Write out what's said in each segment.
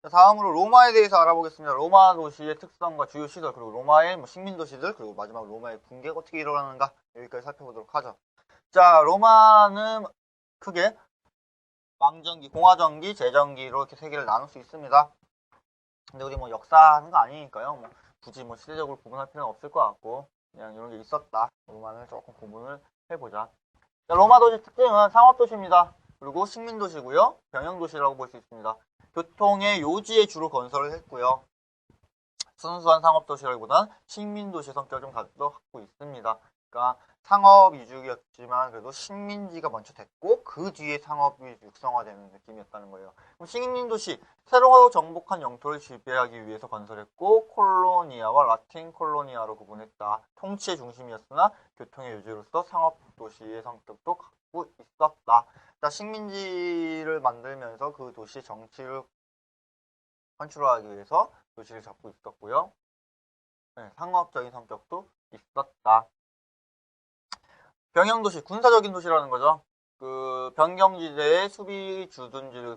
자, 다음으로 로마에 대해서 알아보겠습니다. 로마 도시의 특성과 주요 시설, 그리고 로마의 식민 도시들, 그리고 마지막으로 로마의 붕괴가 어떻게 일어나는가 여기까지 살펴보도록 하죠. 자, 로마는 크게 왕정기, 공화정기, 제정기로 이렇게 세 개를 나눌 수 있습니다. 근데 우리 뭐 역사하는 거 아니니까요. 뭐 굳이 뭐 시대적으로 구분할 필요는 없을 것 같고 그냥 이런 게 있었다. 로마는 조금 구분을 해보자. 자, 로마 도시 특징은 상업도시입니다. 그리고 식민도시고요. 병영도시라고 볼 수 있습니다. 교통의 요지에 주로 건설을 했고요. 순수한 상업도시라기보다는 식민도시 성격을 좀 갖고 있습니다. 그러니까 상업 위주였지만 그래도 식민지가 먼저 됐고 그 뒤에 상업이 육성화되는 느낌이었다는 거예요. 그럼 식민도시, 새로 정복한 영토를 지배하기 위해서 건설했고 콜로니아와 라틴 콜로니아로 구분했다. 통치의 중심이었으나 교통의 요지로서 상업도시의 성격도 갖고 있었다. 자, 식민지를 만들면서 그 도시의 정치를 컨트롤하기 위해서 도시를 잡고 있었고요. 네, 상업적인 성격도 있었다. 병영도시, 군사적인 도시라는 거죠. 그 변경지대에 수비주둔지에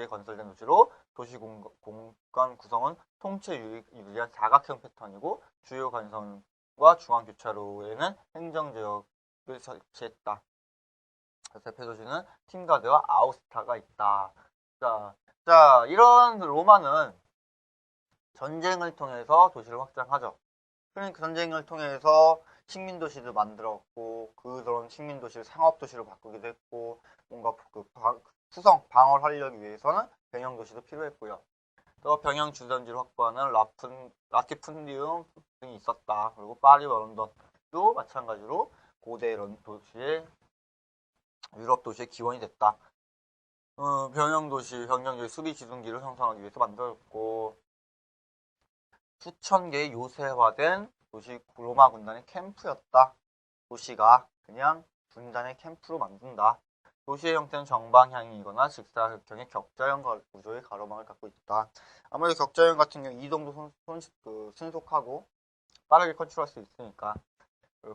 건설된 도시로 도시 공간 구성은 통치에 유리한 사각형 패턴이고 주요 간선과 중앙 교차로에는 행정지역을 설치했다. 대표 도시는 팀가드와 아우스타가 있다. 자, 이런 로마는 전쟁을 통해서 도시를 확장하죠. 그러니까 전쟁을 통해서 식민도시를 만들었고 그런 식민도시를 상업도시로 바꾸기도 했고 뭔가 그 수성 방어를 하려기 위해서는 병영도시도 필요했고요. 또 병영 주전지를 확보하는 라티푼디움 등이 있었다. 그리고 파리와 런던도 마찬가지로 고대 도시의 유럽 도시의 기원이 됐다. 병영도시, 병영도시 수비 지중기를 형성하기 위해서 만들었고 수천 개의 요새화된 도시 로마 군단의 캠프였다. 도시가 그냥 군단의 캠프로 만든다. 도시의 형태는 정방향이거나 직사각형의 격자형 구조의 가로막을 갖고 있다. 아무래도 격자형 같은 경우 이동도 신속하고 빠르게 컨트롤할 수 있으니까.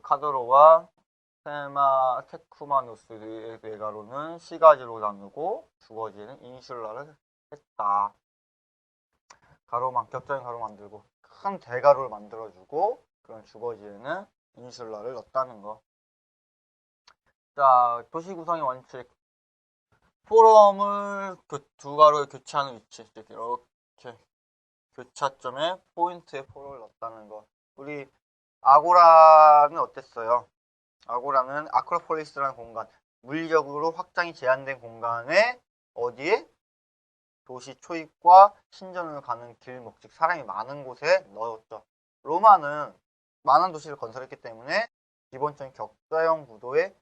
카드로와 테쿠마누스의 대가로는 시가지로 나누고 주거지에는 인슐라를 했다. 격자형 가로 만들고 큰 대가로를 만들어주고 그런 주거지에는 인슐라를 넣었다는 거. 자, 도시 구성의 원칙. 포럼을 두 가로에 교차하는 위치. 이렇게 교차점에 포인트에 포럼을 넣었다는 거. 우리 아고라는 어땠어요? 아고라는 아크로폴리스라는 공간. 물리적으로 확장이 제한된 공간에 어디에? 도시 초입과 신전을 가는 길, 즉 사람이 많은 곳에 넣었죠. 로마는 많은 도시를 건설했기 때문에 기본적인 격자형 구도의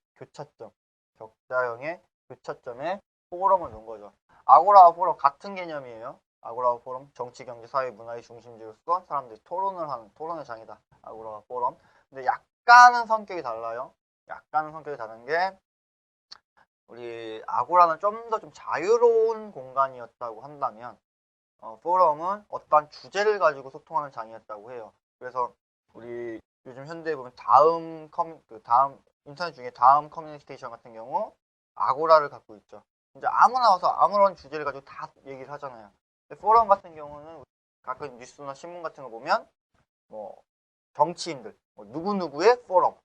격자형의 교차점에 포럼을 놓은 거죠. 아고라와 포럼 같은 개념이에요. 아고라와 포럼, 정치, 경제, 사회, 문화의 중심지로서 사람들이 토론의 장이다. 아고라와 포럼. 근데 약간은 성격이 달라요. 약간은 성격이 다른 게 우리 아고라는 좀 더 좀 자유로운 공간이었다고 한다면 포럼은 어떠한 주제를 가지고 소통하는 장이었다고 해요. 그래서 우리 요즘 현대에 보면 다음 인터넷 중에 다음 커뮤니케이션 같은 경우 아고라를 갖고 있죠. 이제 아무나 와서 아무런 주제를 가지고 다 얘기를 하잖아요. 근데 포럼 같은 경우는 가끔 뉴스나 신문 같은 거 보면 뭐 정치인들, 누구누구의 포럼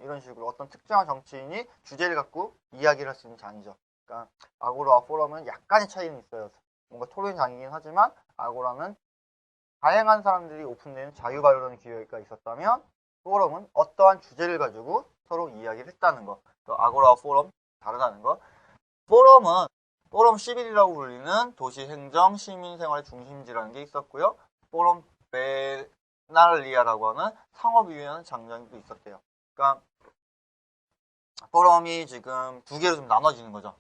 이런 식으로 어떤 특정한 정치인이 주제를 갖고 이야기를 할 수 있는 장이죠. 그러니까 아고라와 포럼은 약간의 차이는 있어요. 뭔가 토론 장이긴 하지만 아고라는 다양한 사람들이 오픈되는 자유 발언의 기회가 있었다면 포럼은 어떠한 주제를 가지고 서로 이야기를 했다는 거. 아고라와 포럼 다르다는 거. 포럼 11이라고 불리는 도시 행정, 시민 생활의 중심지라는 게 있었고요. 포럼 베날리아라고 하는 상업을 위한 장장도 있었대요. 그러니까 포럼이 지금 두 개로 좀 나눠지는 거죠.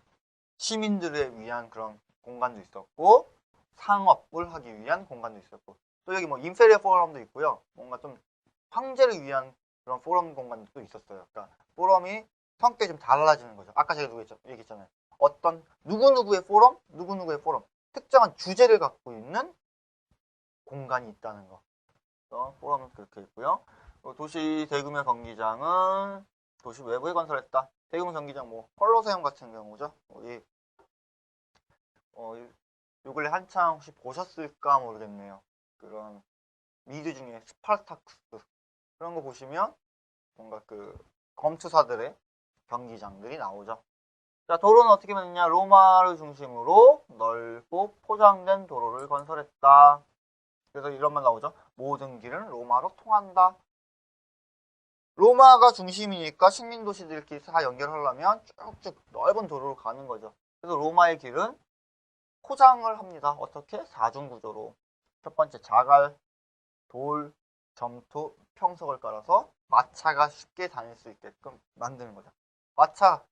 시민들을 위한 그런 공간도 있었고 상업을 하기 위한 공간도 있었고 또 여기 뭐 인페리어 포럼도 있고요. 뭔가 좀 황제를 위한 그런 포럼 공간도 또 있었어요. 그러니까 포럼이 성격이 좀 달라지는 거죠. 아까 제가 얘기했잖아요. 어떤 누구누구의 포럼, 특정한 주제를 갖고 있는 공간이 있다는 거. 포럼은 그렇게 있고요. 도시 대규모 경기장은 도시 외부에 건설했다. 대규모 경기장 뭐 콜로세움 같은 경우죠. 우리 요 근래 한창 혹시 보셨을까 모르겠네요. 그런 미드 중에 스파르타쿠스 그런 거 보시면 뭔가 그 검투사들의 경기장들이 나오죠. 자, 도로는 어떻게 만드냐? 로마를 중심으로 넓고 포장된 도로를 건설했다. 그래서 이런 말 나오죠. 모든 길은 로마로 통한다. 로마가 중심이니까 식민 도시들끼리 다 연결하려면 쭉쭉 넓은 도로로 가는 거죠. 그래서 로마의 길은 포장을 합니다. 어떻게? 사중 구조로. 첫 번째 자갈, 돌, 점토, 평석을 깔아서 마차가 쉽게 다닐 수 있게끔 만드는 거죠. 마차,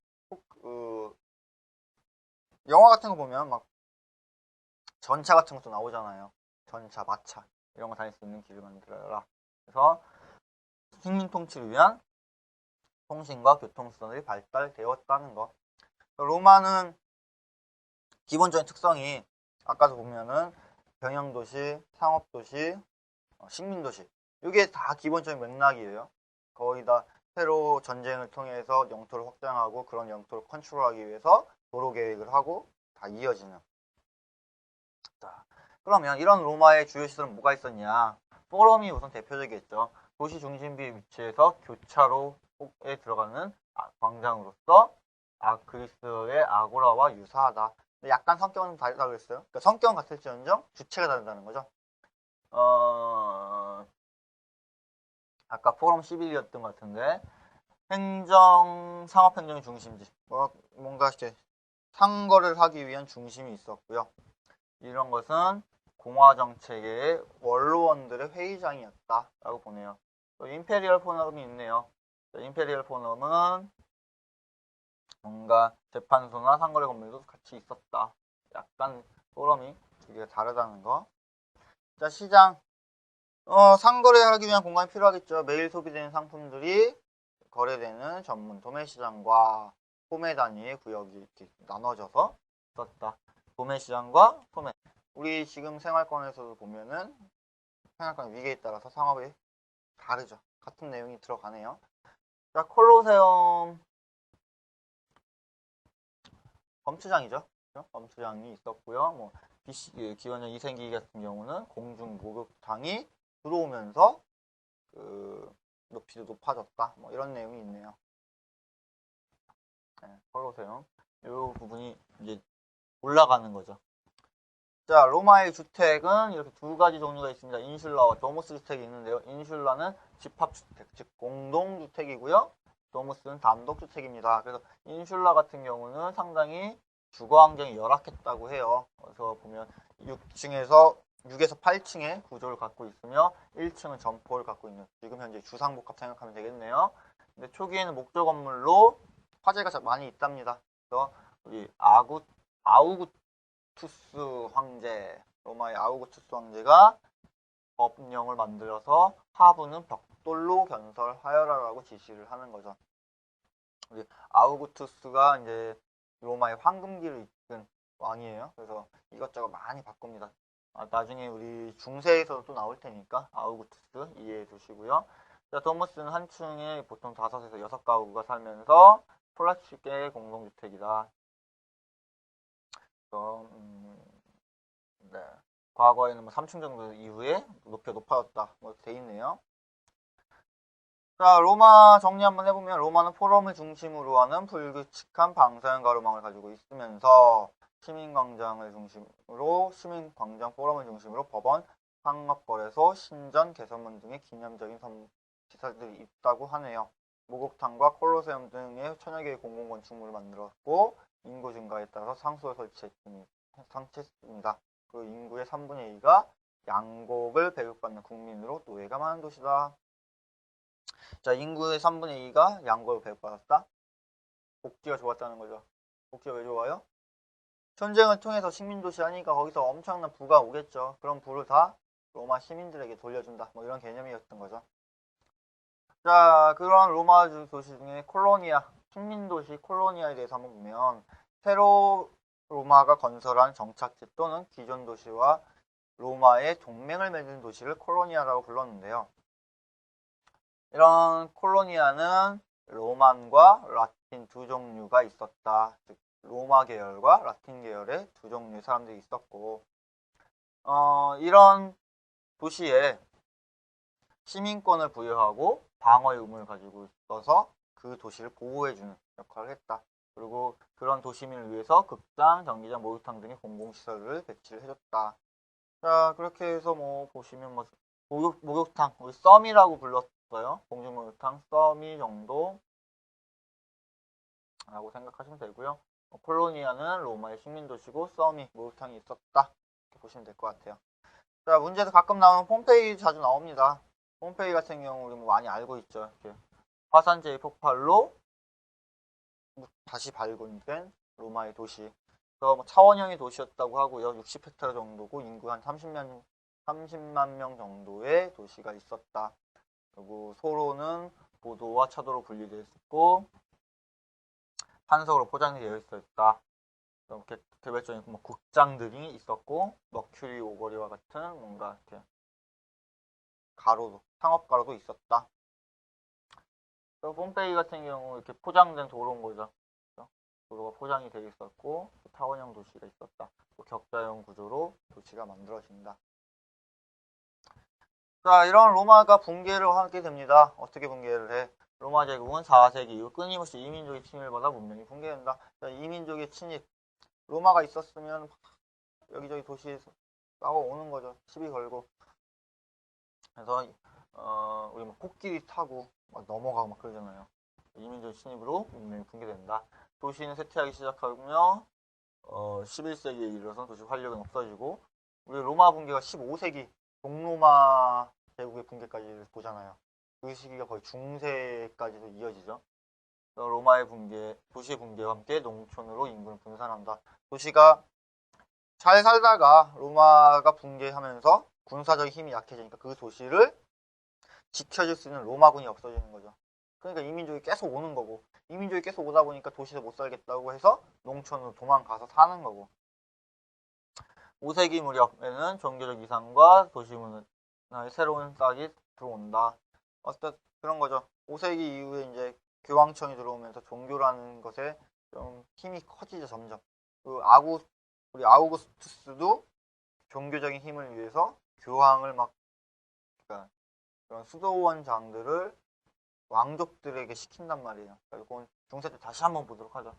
영화 같은 거 보면 막 전차 같은 것도 나오잖아요. 전차, 마차 이런 거 다닐 수 있는 길을 만들어라. 그래서 식민 통치를 위한 통신과 교통수단이 발달되었다는 거. 로마는 기본적인 특성이 아까도 보면은 병영도시, 상업도시, 식민도시 이게 다 기본적인 맥락이에요. 거의 다 새로 전쟁을 통해서 영토를 확장하고 그런 영토를 컨트롤하기 위해서 도로 계획을 하고 다 이어지는. 자, 그러면 이런 로마의 주요 시설은 뭐가 있었냐? 포럼이 우선 대표적이겠죠. 도시 중심부에 위치해서 교차로에 들어가는 광장으로서 그리스의 아고라와 유사하다. 근데 약간 성격은 다르다고 했어요. 그러니까 성격은 같을지언정 주체가 다르다는 거죠. 아까 포럼 11이었던 것 같은데 상업행정의 중심지 뭔가 이렇게 상거를 하기 위한 중심이 있었고요. 이런 것은 공화정책의 원로원들의 회의장이었다라고 보네요. 또 임페리얼 포럼이 있네요. 임페리얼 포럼은 뭔가 재판소나 상거래 건물도 같이 있었다. 약간 포럼이 되게 다르다는 거. 자, 시장. 상거래하기 위한 공간이 필요하겠죠. 매일 소비되는 상품들이 거래되는 전문 도매시장과 소매 단위의 구역이 이렇게 나눠져서 있었다. 도매시장과 소매. 우리 지금 생활권에서도 보면은 생활권 위계에 따라서 상업이 다르죠. 같은 내용이 들어가네요. 자, 콜로세움 검투장이죠. 검투장이 있었고요. 뭐 기원전 2세기 같은 경우는 공중 목욕탕이 들어오면서 그 높이도 높아졌다. 뭐 이런 내용이 있네요. 네, 콜로세움 이 부분이 이제 올라가는 거죠. 자, 로마의 주택은 이렇게 두 가지 종류가 있습니다. 인슐라와 도무스 주택이 있는데요. 인슐라는 집합주택, 즉 공동주택이고요. 도무스는 단독주택입니다. 그래서 인슐라 같은 경우는 상당히 주거 환경이 열악했다고 해요. 그래서 보면 6에서 8층의 구조를 갖고 있으며 1층은 점포를 갖고 있는 지금 현재 주상복합 생각하면 되겠네요. 근데 초기에는 목조 건물로 화재가 많이 있답니다. 그래서 우리 아우구투스 황제, 로마의 아우구투스 황제가 법령을 만들어서 하부는 벽돌로 건설하여라라고 지시를 하는 거죠. 우리 아우구투스가 이제 로마의 황금기를 이끈 왕이에요. 그래서 이것저것 많이 바꿉니다. 나중에 우리 중세에서도 또 나올 테니까 아우구투스 이해해 두시고요. 자, 도무스는 한 층에 보통 5에서 6가구가 살면서 폴라치계 공동주택이다. 네. 과거에는 뭐 3층 정도 이후에 높아졌다. 뭐 돼 있네요. 자, 로마 정리 한번 해보면 로마는 포럼을 중심으로 하는 불규칙한 방사형 가로망을 가지고 있으면서 시민광장 포럼을 중심으로 법원, 상업거래소, 신전, 개선문 등의 기념적인 시설들이 있다고 하네요. 목욕탕과 콜로세움 등의 천여 개의 공공건축물을 만들었고 인구 증가에 따라서 상수를 설치했습니다. 그 인구의 3분의 2가 양곡을 배급받는 국민으로 노예가 많은 도시다. 자, 인구의 3분의 2가 양곡을 배급받았다. 복지가 좋았다는 거죠. 복지가 왜 좋아요? 전쟁을 통해서 식민도시 하니까 거기서 엄청난 부가 오겠죠. 그런 부를 다 로마 시민들에게 돌려준다. 뭐 이런 개념이었던 거죠. 자, 그런 로마 도시 중에 콜로니아, 식민도시 콜로니아에 대해서 한번 보면 새로 로마가 건설한 정착지 또는 기존 도시와 로마의 동맹을 맺은 도시를 콜로니아라고 불렀는데요. 이런 콜로니아는 로만과 라틴 두 종류가 있었다. 즉 로마 계열과 라틴 계열의 두 종류의 사람들이 있었고, 이런 도시에 시민권을 부여하고 방어의 의무를 가지고 있어서 그 도시를 보호해주는 역할을 했다. 그리고 그런 도시민을 위해서 극장, 경기장, 목욕탕 등의 공공시설을 배치를 해줬다. 자, 그렇게 해서 뭐 보시면 뭐 목욕탕, 우리 썸이라고 불렀어요. 공중목욕탕 썸이 정도라고 생각하시면 되고요. 콜로니아는 로마의 식민도시고 썸이 목욕탕이 있었다. 이렇게 보시면 될 것 같아요. 자, 문제에서 가끔 나오는 폼페이 자주 나옵니다. 폼페이 같은 경우 우리 뭐 많이 알고 있죠. 이렇게 화산재의 폭발로 다시 발굴된 로마의 도시. 그래서 뭐 차원형의 도시였다고 하고요. 60헥타르 정도고 인구 한 30만 명 정도의 도시가 있었다. 그리고 소로는 보도와 차도로 분리되어 있었고 한석으로 포장되어 있었다. 이렇게 개별적인 뭐 극장들이 있었고 머큐리 오거리와 같은 뭔가 이렇게 가로도 상업 가로도 있었다. 폼페이 같은 경우 이렇게 포장된 도로인 거죠. 도로가 포장이 되어 있었고 타원형 도시가 있었다. 또 격자형 구조로 도시가 만들어진다. 자, 이런 로마가 붕괴를 하게 됩니다. 어떻게 붕괴를 해? 로마 제국은 4세기 이후 끊임없이 이민족의 침입을 받아 문명이 붕괴된다. 자, 이민족의 침입. 로마가 있었으면 여기저기 도시에서 싸워오는 거죠. 시비 걸고. 그래서 우리 뭐 코끼리 타고 막 넘어가고 막 그러잖아요. 이민족 침입으로 문명이 붕괴된다. 도시는 쇠퇴하기 시작하며 11세기에 이르러서 도시 활력은 없어지고 우리 로마 붕괴가 15세기 동로마 제국의 붕괴까지 보잖아요. 그 시기가 거의 중세까지도 이어지죠. 로마의 붕괴, 도시의 붕괴와 함께 농촌으로 인구는 분산한다. 도시가 잘 살다가 로마가 붕괴하면서 군사적 힘이 약해지니까 그 도시를 지켜줄 수 있는 로마군이 없어지는 거죠. 그러니까 이민족이 계속 오는 거고 이민족이 계속 오다 보니까 도시에서 못 살겠다고 해서 농촌으로 도망가서 사는 거고 5세기 무렵에는 종교적 이상과 도시 문화의 새로운 싹이 들어온다. 어떤 그런 거죠. 5세기 이후에 이제 교황청이 들어오면서 종교라는 것에 좀 힘이 커지죠, 점점. 우리 아우구스투스도 종교적인 힘을 위해서 교황을 막, 그러니까 그런 수도원장들을 왕족들에게 시킨단 말이에요. 그건 중세 때 다시 한번 보도록 하죠.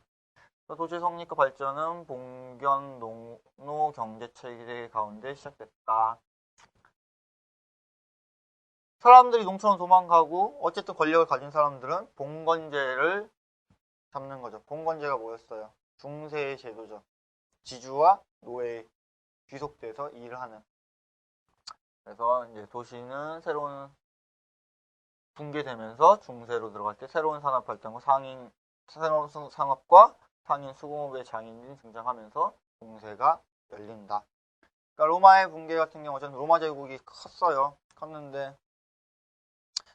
도시 성립과 발전은 봉견 농노 경제 체계 가운데 시작됐다. 사람들이 농촌으로 도망가고 어쨌든 권력을 가진 사람들은 봉건제를 잡는 거죠. 봉건제가 뭐였어요? 중세의 제도죠. 지주와 노예 귀속돼서 일을 하는. 그래서 이제 도시는 새로운 붕괴되면서 중세로 들어갈 때 새로운 산업 발전과 새로운 상업과 상인 수공업의 장인이 등장하면서 중세가 열린다. 그러니까 로마의 붕괴 같은 경우 는 로마 제국이 컸어요. 컸는데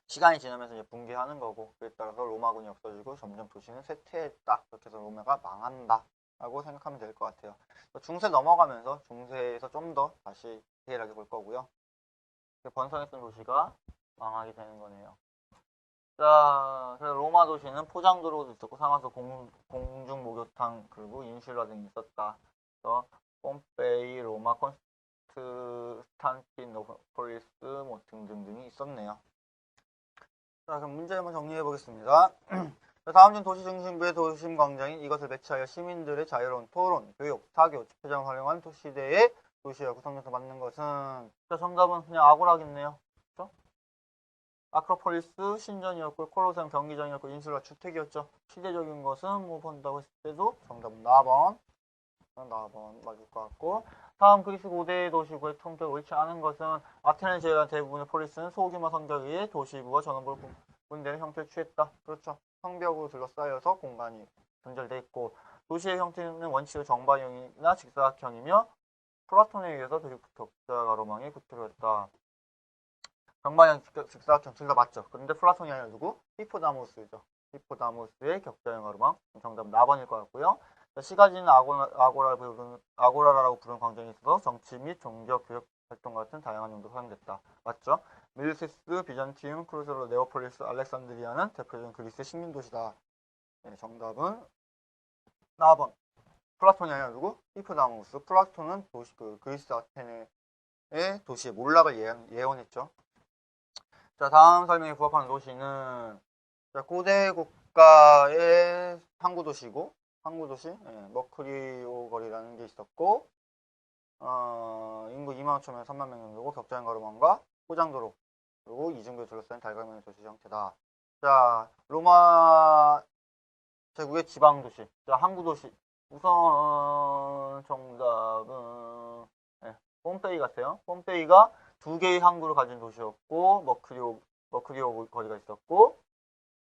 시간이 지나면서 이제 붕괴하는 거고 그에 따라서 로마군이 없어지고 점점 도시는 쇠퇴했다. 그렇게 해서 로마가 망한다 라고 생각하면 될 것 같아요. 중세 넘어가면서 중세에서 좀 더 다시 디테일하게 볼 거고요. 번성했던 도시가 망하게 되는 거네요. 자, 그래서 로마 도시는 포장도로도 있었고 상하수 공중 목욕탕 그리고 인슐라 등이 있었다. 그래서 폼페이, 로마, 콘스탄티노폴리스 뭐 등등등이 있었네요. 자, 그럼 문제 한번 정리해 보겠습니다. 다음 중 도시 중심부의 도심 광장인 이것을 배치하여 시민들의 자유로운 토론, 교육, 사교, 집회장을 활용한 시대의 도시와 구성돼서 만든 것은 자, 정답은 그냥 아고라겠네요. 그렇죠? 아크로폴리스 신전이었고 콜로세움 경기장이었고 인슐라 주택이었죠. 시대적인 것은 뭐 본다고 했을 때도 정답은 4번 맞을 것 같고 다음 그리스 고대 도시구의 통계가 옳지 않은 것은 아테네를 제외한 대부분의 폴리스는 소규모 성벽의 도시구와 전원부로 분되는 형태를 취했다. 그렇죠. 성벽으로 둘러싸여서 공간이 분절돼 있고 도시의 형태는 원칙으로 정방형이나 직사각형이며 플라톤에 의해서 격자 가로망이 구축되었다. 정방형, 직사각형 둘 다 맞죠. 근데 플라톤이 아니라 누구? 히포다무스죠. 히포다무스의 격자형 가로망 정답 4번일 것 같고요. 시가지는 아고라라고 부르는 광장이 있어서 정치 및 종교 교육 활동 같은 다양한 용도로 사용됐다. 맞죠? 밀시스, 비잔티움, 크루세로, 네오폴리스, 알렉산드리아는 대표적인 그리스의 식민도시다. 네, 정답은 4번. 플라톤이 아니라 누구? 히프다무스. 플라톤은 도시 그리스 아테네의 도시의 몰락을 예언했죠. 자, 다음 설명에 부합하는 도시는 자, 고대 국가의 항구 도시고 항구 도시 머크리오 거리라는 게 있었고 인구 2만 5천명 3만 명 정도고 격자인 가로망과 포장도로 그리고 이중교 둘러싸인 달걀면의 도시 형태다. 자, 로마 제국의 지방 도시. 자, 항구 도시. 우선 정답은 폼페이 같아요. 폼페이가 두 개의 항구를 가진 도시였고 머크리오 거리가 있었고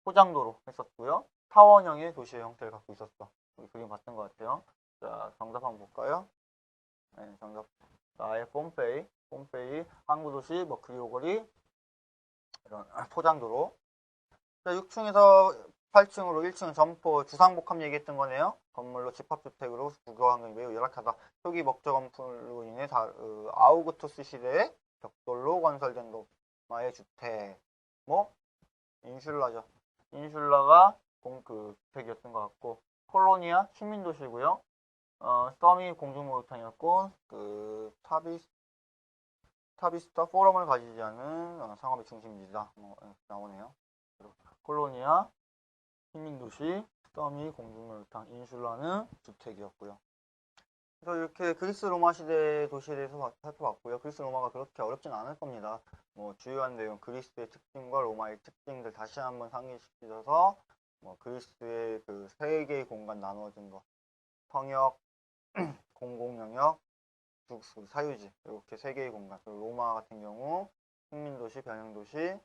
포장도로 했었고요. 타원형의 도시의 형태를 갖고 있었어. 우리 그림 봤던 것 같아요. 자, 정답 한번 볼까요? 네, 정답. 아예 폼페이 항구 도시 머크리오 거리 이런 포장도로. 자, 6층에서 8층으로 1층은 점포 주상복합 얘기했던 거네요. 건물로 집합주택으로 주거 환경이 매우 열악하다. 초기 목적 건물로 인해 아우구투스 시대에 벽돌로 건설된 로마의 주택. 뭐 인슐라죠. 인슐라가 주택이었던 것 같고 콜로니아 식민도시고요. 서미 공중목욕탕이었고 타비스타 포럼을 가지지 않은 상업의 중심지다. 나오네요. 콜로니아 식민도시, 서미 공중목욕탕, 인슐라는 주택이었고요. 그래서 이렇게 그리스 로마 시대 도시에 대해서 살펴봤고요. 그리스 로마가 그렇게 어렵진 않을 겁니다. 뭐 주요한 내용 그리스의 특징과 로마의 특징들 다시 한번 상기시켜서 그리스의 그 세 개의 공간 나누어진 거 성역, 공공영역, 사유지 이렇게 세 개의 공간. 그리고 로마 같은 경우 식민도시, 변형도시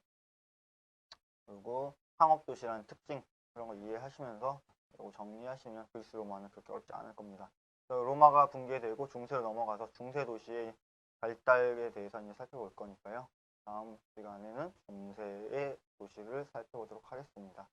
그리고 상업도시라는 특징 그런 거 이해하시면서 이거 정리하시면 그리스 로마는 그렇게 어렵지 않을 겁니다. 로마가 붕괴되고 중세로 넘어가서 중세 도시의 발달에 대해서 이제 살펴볼 거니까요. 다음 시간에는 중세의 도시를 살펴보도록 하겠습니다.